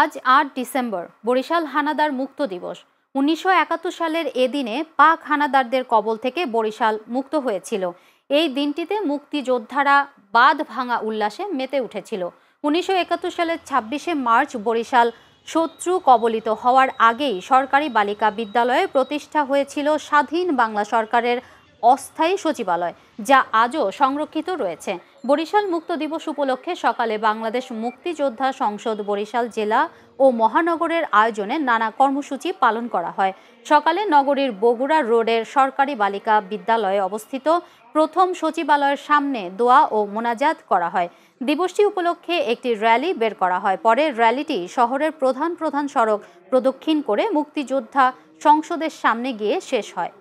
আজ ৮ ডিসেম্বর বরিশাল হানাদার মুক্ত দিবস। ১৯৭১ সালের এ দিনে পাক হানাদারদের কবল থেকে বরিশাল মুক্ত হয়েছিল। এই দিনটিতে মুক্তিযোদ্ধারা বাঁধ ভাঙা উল্লাসে মেতে উঠেছিল। ১৯৭১ সালের ২৬শে মার্চ বরিশাল শত্রু কবলিত হওয়ার আগেই সরকারি বালিকা বিদ্যালয়ে প্রতিষ্ঠা হয়েছিল স্বাধীন বাংলা সরকারের অস্থায়ী সচিবালয়, যা আজও সংরক্ষিত রয়েছে। বরিশাল মুক্ত দিবস উপলক্ষে সকালে বাংলাদেশ মুক্তিযোদ্ধা সংসদ বরিশাল জেলা ও মহানগরের আয়োজনে নানা কর্মসূচি পালন করা হয়। সকালে নগরীর বগুড়া রোডের সরকারি বালিকা বিদ্যালয়ে অবস্থিত প্রথম সচিবালয়ের সামনে দোয়া ও মোনাজাত করা হয়। দিবসটি উপলক্ষে একটি র্যালি বের করা হয়। পরে র্যালিটি শহরের প্রধান প্রধান সড়ক প্রদক্ষিণ করে মুক্তিযোদ্ধা সংসদের সামনে গিয়ে শেষ হয়।